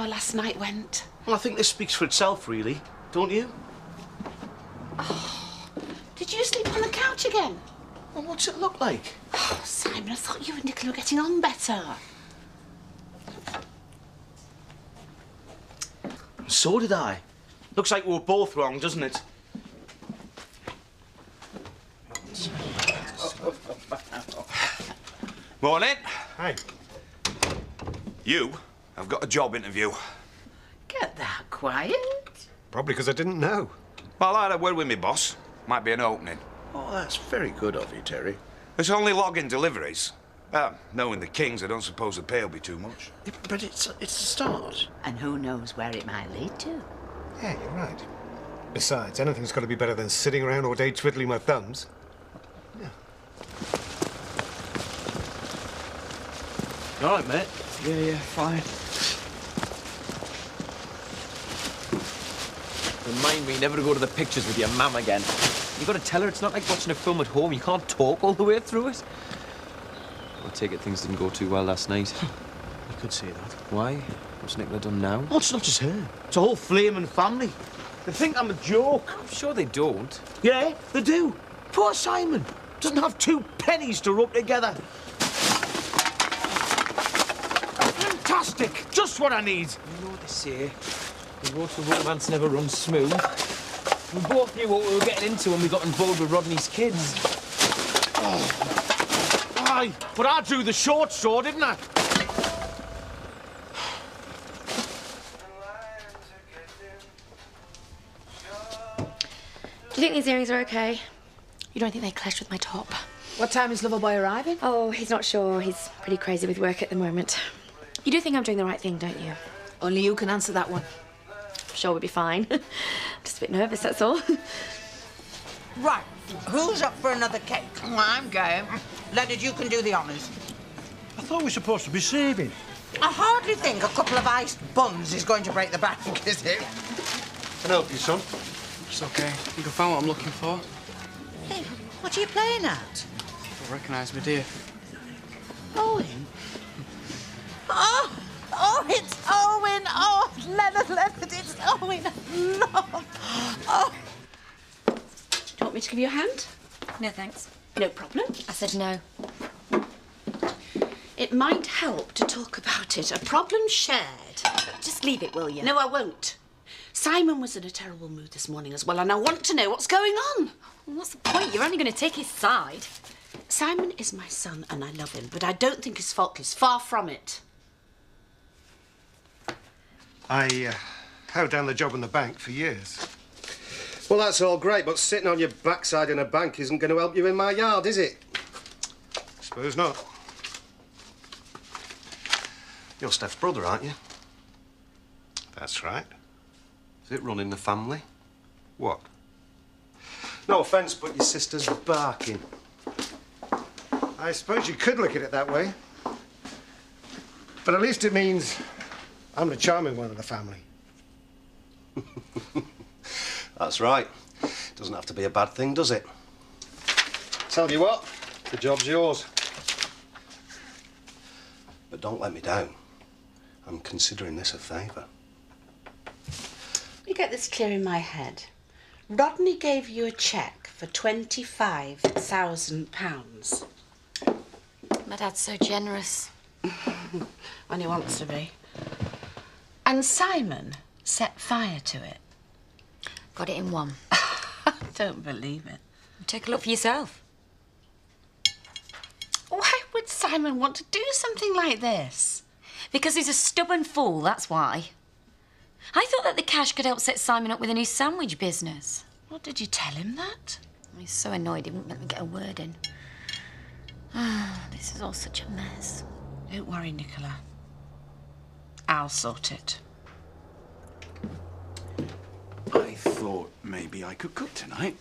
our last night went? Well, I think this speaks for itself, really. Don't you? Oh, did you sleep on the couch again? Well, what's it look like? Oh, Simon, I thought you and Nicola were getting on better. So did I. Looks like we were both wrong, doesn't it? Morning. Hi. You have got a job interview. Get that quiet. Probably because I didn't know. Well, I had a word with my boss. Might be an opening. Oh, that's very good of you, Terry. It's only log-in deliveries. Knowing the Kings, I don't suppose the pay will be too much. Yeah, but it's a start. And who knows where it might lead to. Yeah, you're right. Besides, anything's got to be better than sitting around all day twiddling my thumbs. Yeah. You all right, mate? Yeah, fine. Remind me never to go to the pictures with your mum again. You got to tell her it's not like watching a film at home. You can't talk all the way through it. I take it things didn't go too well last night. You could say that. Why? What's Nicola done now? Oh, it's not just her. It's a whole flaming family. They think I'm a joke. I'm sure they don't. Yeah, they do. Poor Simon. Doesn't have 2 pennies to rub together. Fantastic. Just what I need. You know what they say. The road to romance never runs smooth. We both knew what we were getting into when we got involved with Rodney's kids. Aye, but I drew the short straw, didn't I? Do you think these earrings are okay? You don't think they clash with my top? What time is Loverboy arriving? Oh, he's not sure. He's pretty crazy with work at the moment. You do think I'm doing the right thing, don't you? Only you can answer that one. I'm sure we'll be fine. Just a bit nervous, that's all. Right, who's up for another cake? Well, I'm going. Leonard, you can do the honours. I thought we were supposed to be saving. I hardly think a couple of iced buns is going to break the bank, is it? Can I help you, son? It's okay. I think I found what I'm looking for. Hey, what are you playing at? I recognise me, dear. Owen. Oh, it's Owen. Oh, Leonard, it's Owen. Love. Oh. Do you want me to give you a hand? No, thanks. No problem. I said no. It might help to talk about it. A problem shared. Just leave it, will you? No, I won't. Simon was in a terrible mood this morning as well, and I want to know what's going on. Well, what's the point? You're only going to take his side. Simon is my son, and I love him, but I don't think he's faultless. Far from it. I held down the job in the bank for years. Well, that's all great, but sitting on your backside in a bank isn't going to help you in my yard, is it? Suppose not. You're Steph's brother, aren't you? That's right. Is it running the family? What? No offence, but your sister's barking. I suppose you could look at it that way. But at least it means I'm the charming one of the family. That's right. Doesn't have to be a bad thing, does it? Tell you what, the job's yours. But don't let me down. I'm considering this a favour. Let me get this clear in my head. Rodney gave you a cheque for £25,000. My dad's so generous. When he wants to be. And Simon set fire to it. Got it in one. I don't believe it. Take a look for yourself. Why would Simon want to do something like this? Because he's a stubborn fool, that's why. I thought that the cash could help set Simon up with a new sandwich business. Well, did you tell him that? He's so annoyed he wouldn't let me get a word in. This is all such a mess. Don't worry, Nicola. I'll sort it. I thought maybe I could cook tonight.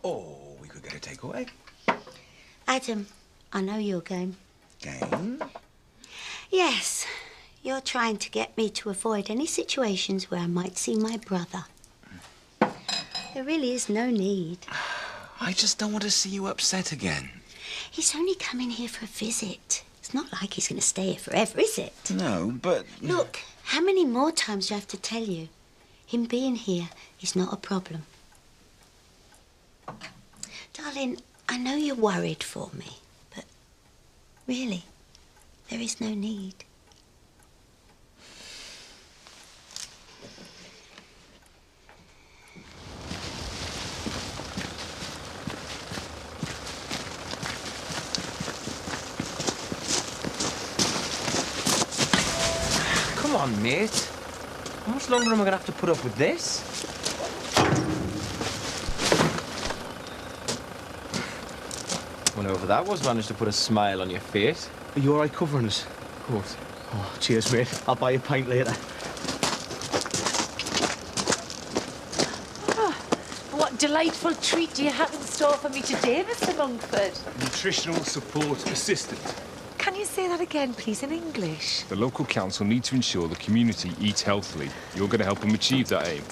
Or we could get a takeaway. Adam, I know your game. Game? Yes, you're trying to get me to avoid any situations where I might see my brother. There really is no need. I just don't want to see you upset again. He's only coming here for a visit. It's not like he's going to stay here forever, is it? No, but... Look, How many more times do I have to tell you? Him being here is not a problem. Darling, I know you're worried for me, but really, there is no need. Come on, mate. How much longer am I going to have to put up with this? Whenever that was, managed to put a smile on your face. Are you all right covering us? Of course. Oh, cheers, mate. I'll buy you a pint later. What delightful treat do you have in store for me today, Mr. Longford? Nutritional support assistant. Can you say that again, please, in English? The local council need to ensure the community eats healthily. You're going to help them achieve that aim.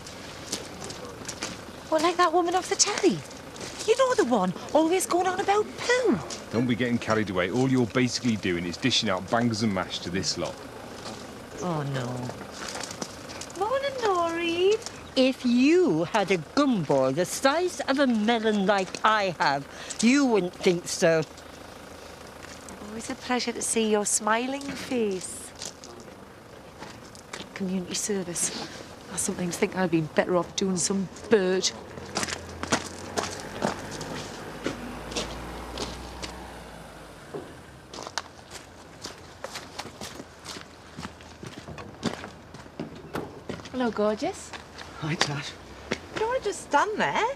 What, like that woman off the telly? You know the one, always going on about poo. Don't be getting carried away. All you're basically doing is dishing out bangers and mash to this lot. Oh, no. Morning, Nori. If you had a gumball the size of a melon like I have, you wouldn't think so. Always a pleasure to see your smiling face. Community service. I sometimes think I'd be better off doing some bird. Hello, gorgeous. Hi, Dad. You don't want to just stand there.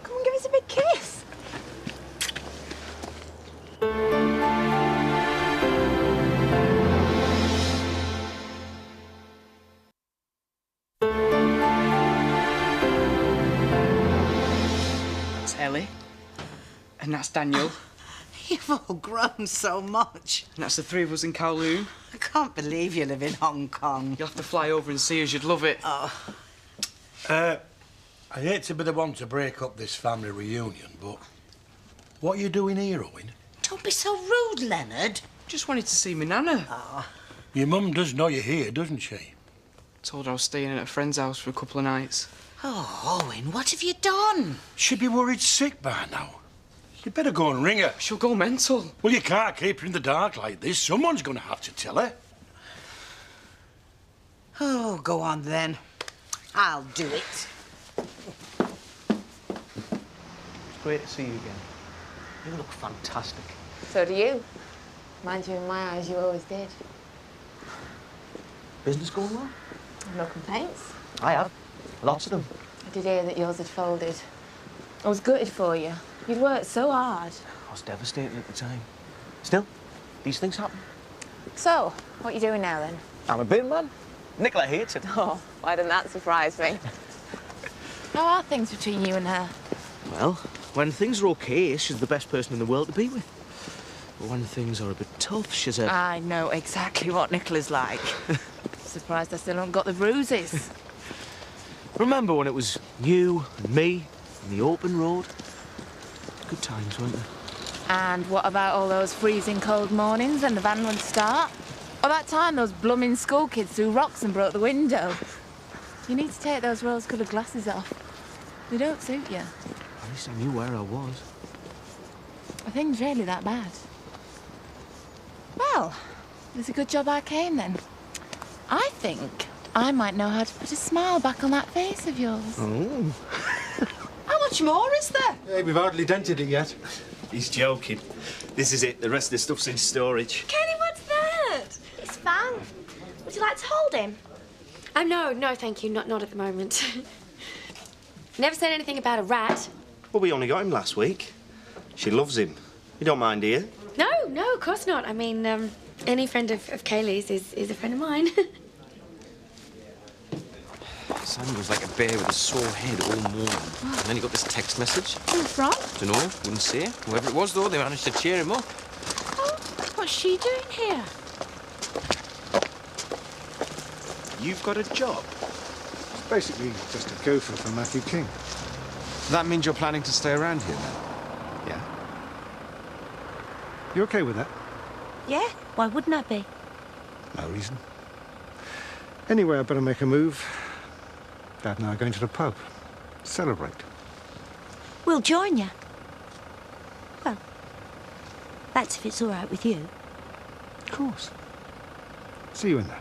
Come and give us a big kiss. That's Ellie. And that's Daniel. You've all grown so much. And that's the three of us in Kowloon. I can't believe you live in Hong Kong. You'll have to fly over and see us. You'd love it. Oh. I hate to be the one to break up this family reunion, but what are you doing here, Owen? Don't be so rude, Leonard. Just wanted to see my nana. Oh. Your mum does know you're here, doesn't she? Told her I was staying at a friend's house for a couple of nights. Oh, Owen, what have you done? She'd be worried sick by now. You'd better go and ring her. She'll go mental. Well, you can't keep her in the dark like this. Someone's going to have to tell her. Oh, go on then. I'll do it. It's great to see you again. You look fantastic. So do you. Mind you, in my eyes, you always did. Business going well? No complaints. I have. Lots of them. I did hear that yours had folded. I was gutted for you. You'd worked so hard. I was devastated at the time. Still, these things happen. So, what are you doing now, then? I'm a bin man. Nicola hates it. Oh, why didn't that surprise me? How are things between you and her? Well, when things are okay, she's the best person in the world to be with. But when things are a bit tough, she's a... I know exactly what Nicola's like. Surprised I still haven't got the bruises. Remember when it was you and me on the open road? Good times, weren't they? And what about all those freezing cold mornings when the van wouldn't start? Or that time those blooming school kids threw rocks and broke the window? You need to take those rose-coloured glasses off. They don't suit you. At least I knew where I was. Are things really that bad? Well, it's a good job I came then. I think I might know how to put a smile back on that face of yours. Oh. How much more is there? Hey, we've hardly dented it yet. He's joking. This is it. The rest of the stuff's in storage. Kenny, what's that? It's Fang. Would you like to hold him? Oh, no, thank you. Not at the moment. Never said anything about a rat. Well, we only got him last week. She loves him. You don't mind, do you? No, of course not. I mean, any friend of Kaylee's is a friend of mine. Sam was like a bear with a sore head all morning. And then he got this text message. Who's from? Dunno, wouldn't say. Whoever it was, though, they managed to cheer him up. Oh, what's she doing here? You've got a job? It's basically just a gopher for Matthew King. That means you're planning to stay around here, then? Yeah? You okay with that? Yeah, why wouldn't I be? No reason. Anyway, I better make a move. Dad and I are going to the pub. Celebrate. We'll join you. Well, that's if it's all right with you. Of course. See you in there.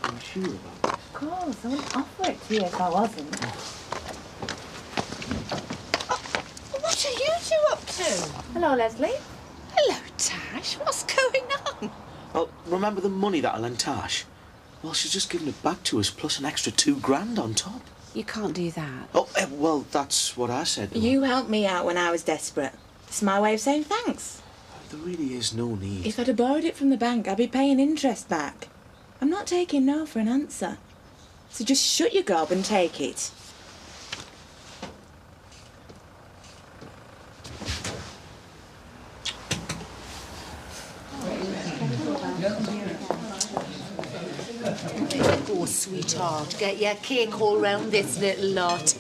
Are you sure about this? Of course, I wouldn't offer it to you if I wasn't. What are you two up to? Hello, Leslie. Hello, Tash. What's going on? Well, remember the money that I lent Tash? Well, she's just given it back to us, plus an extra £2,000 on top. You can't do that. Oh, well, that's what I said. You helped me out when I was desperate. It's my way of saying thanks. There really is no need. If I'd have borrowed it from the bank, I'd be paying interest back. I'm not taking no for an answer. So just shut your gob and take it. Oh, sweetheart, get your cake all round this little lot.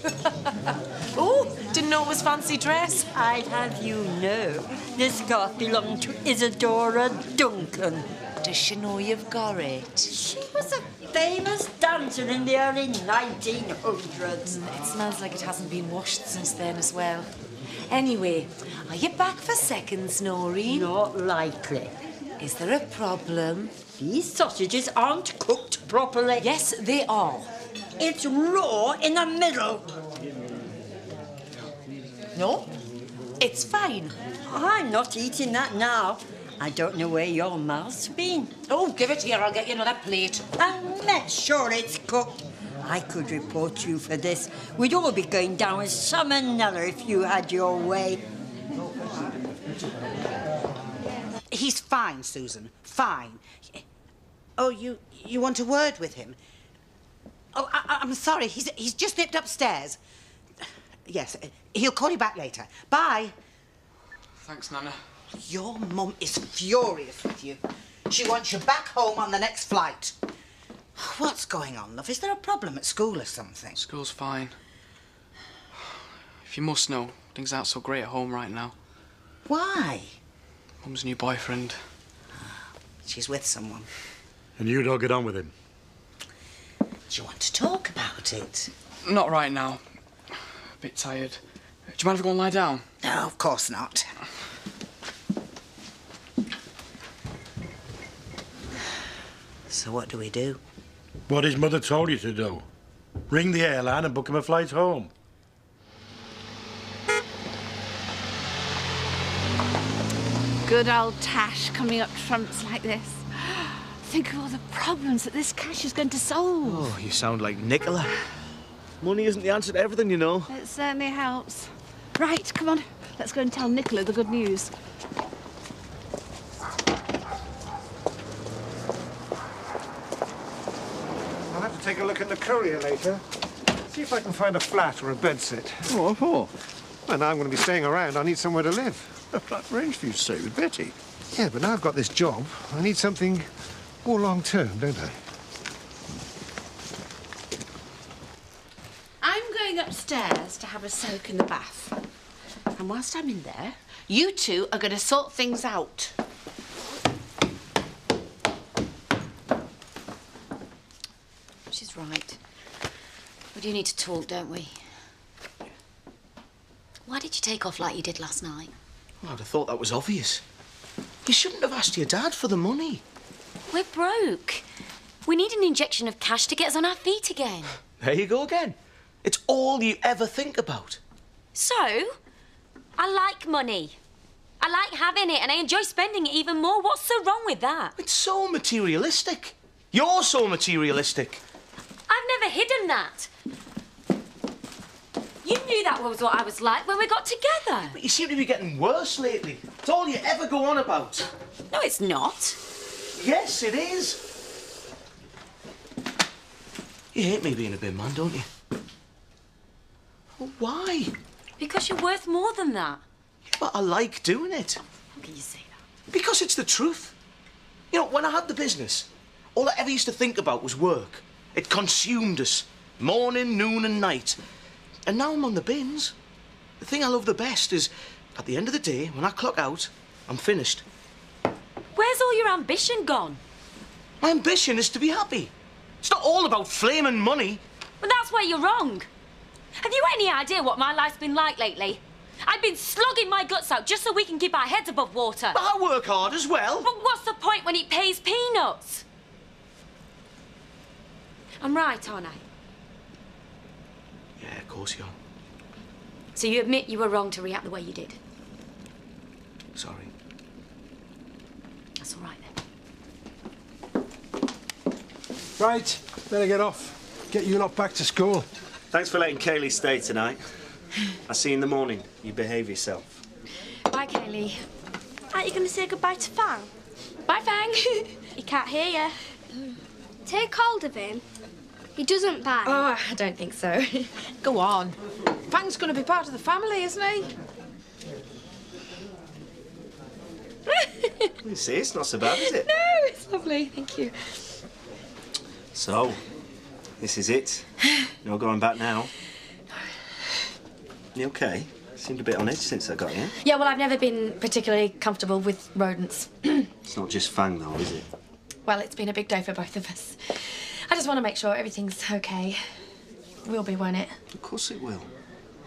Oh, didn't know it was fancy dress. I'd have you know, this scarf belonged to Isadora Duncan. Does she know you've got it? She was a famous dancer in the early 1900s. It smells like it hasn't been washed since then as well. Anyway, are you back for seconds, Noreen? Not likely. Is there a problem? These sausages aren't cooked properly. Yes, they are. It's raw in the middle. No, it's fine. I'm not eating that now. I don't know where your mouth's been. Oh, give it here, I'll get you another plate. And make sure it's cooked. I could report you for this. We'd all be going down with salmonella if you had your way. He's fine, Susan. Fine. Oh, you want a word with him? Oh, I'm sorry. He's just nipped upstairs. Yes, he'll call you back later. Bye. Thanks, Nana. Your mum is furious with you. She wants you back home on the next flight. What's going on, love? Is there a problem at school or something? School's fine. If you must know, things aren't so great at home right now. Why? Mum's new boyfriend. She's with someone. And you don't get on with him? Do you want to talk about it? Not right now. A bit tired. Do you mind if I go and lie down? No, of course not. So what do we do? What his mother told you to do. Ring the airline and book him a flight home. Good old Tash coming up trumps like this. Think of all the problems that this cash is going to solve. Oh, you sound like Nicola. Money isn't the answer to everything, you know. It certainly helps. Right, come on. Let's go and tell Nicola the good news. I'll have to take a look at the courier later. See if I can find a flat or a bedsit. Oh, what for? Well, now I'm going to be staying around. I need somewhere to live. A flat range for you to stay with Betty. Yeah, but now I've got this job. I need something more long-term, don't I? I'm going upstairs to have a soak in the bath. And whilst I'm in there, you two are going to sort things out. She's right. We do need to talk, don't we? Why did you take off like you did last night? Well, I'd have thought that was obvious. You shouldn't have asked your dad for the money. We're broke. We need an injection of cash to get us on our feet again. There you go again. It's all you ever think about. So, I like money. I like having it and I enjoy spending it even more. What's so wrong with that? It's so materialistic. You're so materialistic. I've never hidden that. You knew that was what I was like when we got together. But you seem to be getting worse lately. It's all you ever go on about. No, it's not. Yes, it is. You hate me being a bin man, don't you? Well, why? Because you're worth more than that. But I like doing it. How can you say that? Because it's the truth. You know, when I had the business, all I ever used to think about was work. It consumed us. Morning, noon and night. And now I'm on the bins. The thing I love the best is, at the end of the day, when I clock out, I'm finished. Where's all your ambition gone? My ambition is to be happy. It's not all about fame and money. But that's where you're wrong. Have you any idea what my life's been like lately? I've been slugging my guts out just so we can keep our heads above water. But I work hard as well. But what's the point when it pays peanuts? I'm right, aren't I? Yeah, of course you are. So you admit you were wrong to react the way you did? Sorry. That's all right then. Right, better get off. Get you lot back to school. Thanks for letting Kaylee stay tonight. I'll see you in the morning. You behave yourself. Bye, Kaylee. Aren't you going to say goodbye to Fang? Bye, Fang. He can't hear you. Take hold of him. He doesn't bite. Oh, I don't think so. Go on. Fang's going to be part of the family, isn't he? You see, it's not so bad, is it? No, it's lovely. Thank you. So, this is it. No going back now. You okay? Seemed a bit on edge since I got here. Yeah, well, I've never been particularly comfortable with rodents. It's not just Fang, though, is it? Well, it's been a big day for both of us. I just want to make sure everything's okay. Will be, won't it? Of course it will.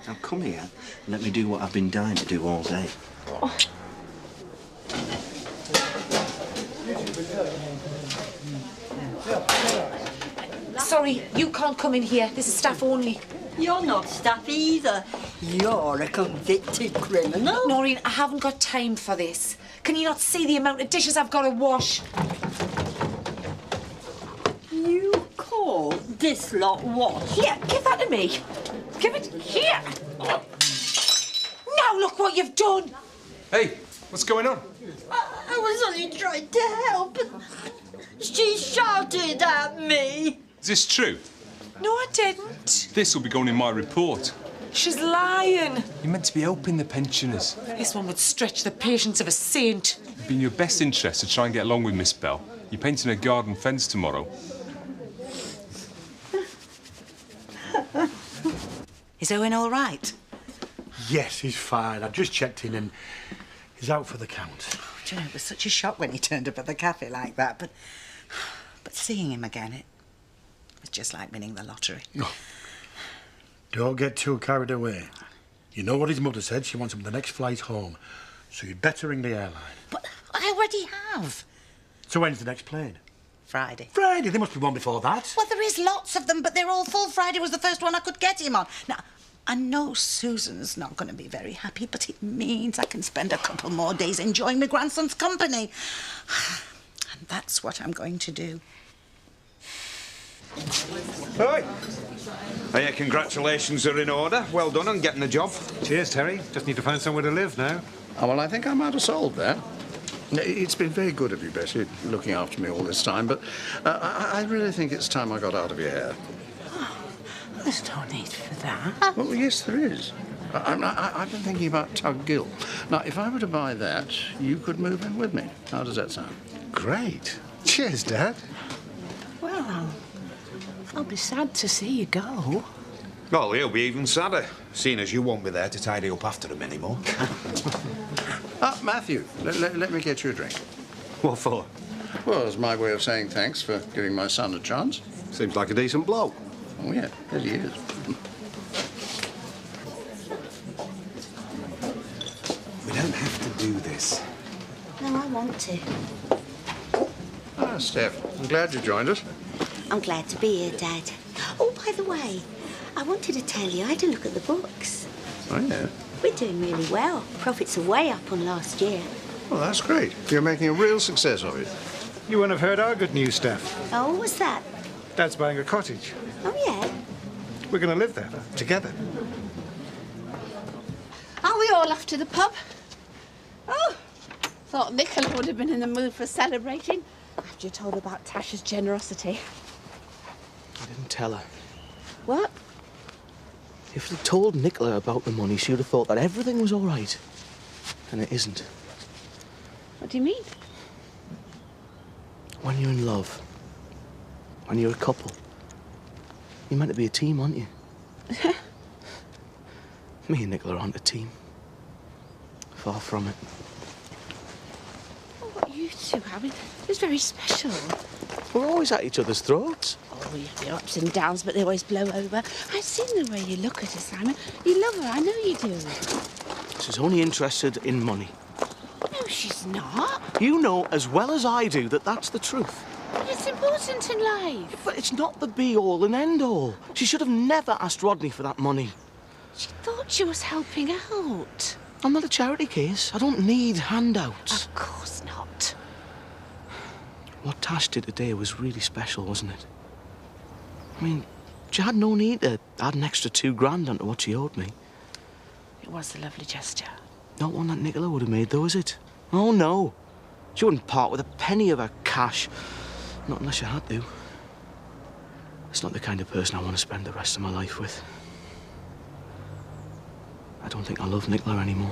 Now come here and let me do what I've been dying to do all day. Oh. Sorry, you can't come in here. This is staff only. You're not staff either. You're a convicted criminal. Noreen, I haven't got time for this. Can you not see the amount of dishes I've got to wash? You call this lot what? Here, give that to me. Give it here. Now look what you've done. Hey, what's going on? I was only trying to help. She shouted at me. Is this true? No, I didn't. This will be going in my report. She's lying. You're meant to be helping the pensioners. This one would stretch the patience of a saint. It'd be in your best interest to try and get along with Miss Bell. You're painting a garden fence tomorrow. Is Owen all right? Yes, he's fine. I've just checked in and he's out for the count. Do you know, it was such a shock when he turned up at the cafe like that, but seeing him again, it was just like winning the lottery. Oh. Don't get too carried away. You know what his mother said? She wants him the next flight home. So you'd better ring the airline. But I already have. So when's the next plane? Friday. Friday? There must be one before that. Well, there is lots of them, but they're all full. Friday was the first one I could get him on. Now, I know Susan's not going to be very happy, but it means I can spend a couple more days enjoying my grandson's company. And that's what I'm going to do. Hi. Oh, yeah, congratulations are in order. Well done on getting the job. Cheers, Terry. Just need to find somewhere to live now. Oh, well, I think I might have solved that. It's been very good of you, Bessie, looking after me all this time, but I really think it's time I got out of your hair. Oh, there's no need for that. Well, yes, there is. I've been thinking about Tug Gill. Now, if I were to buy that, you could move in with me. How does that sound? Great. Cheers, Dad. Well, I'll be sad to see you go. Well, he'll be even sadder, seeing as you won't be there to tidy up after him anymore. Matthew, let me get you a drink. What for? Well, it's my way of saying thanks for giving my son a chance. Seems like a decent bloke. Oh, yeah, yes, he is. We don't have to do this. No, I want to. Ah, Steph, I'm glad you joined us. I'm glad to be here, Dad. Oh, by the way, I wanted to tell you I had a look at the books. Oh, yeah? We're doing really well. Profits are way up on last year. Well, that's great. You're making a real success of it. You wouldn't have heard our good news, Steph. Oh, what's that? Dad's buying a cottage. Oh, yeah? We're going to live there, together. Are we all off to the pub? Oh, thought Nicola would have been in the mood for celebrating after you told her about Tasha's generosity. I didn't tell her. What? If I'd told Nicola about the money, she would have thought that everything was all right. And it isn't. What do you mean? When you're in love, when you're a couple, you're meant to be a team, aren't you? Me and Nicola aren't a team. Far from it. What, you you two. I mean, it was very special. We're always at each other's throats. Oh, you have your ups and downs, but they always blow over. I've seen the way you look at her, Simon. You love her, I know you do. She's only interested in money. No, she's not. You know as well as I do that that's the truth. But it's important in life. But it's not the be-all and end-all. She should have never asked Rodney for that money. She thought she was helping out. I'm not a charity case. I don't need handouts. Of course not. What Tash did today was really special, wasn't it? I mean, she had no need to add an extra £2,000 onto what she owed me. It was a lovely gesture. Not one that Nicola would have made, though, is it? Oh, no. She wouldn't part with a penny of her cash. Not unless she had to. It's not the kind of person I want to spend the rest of my life with. I don't think I love Nicola anymore.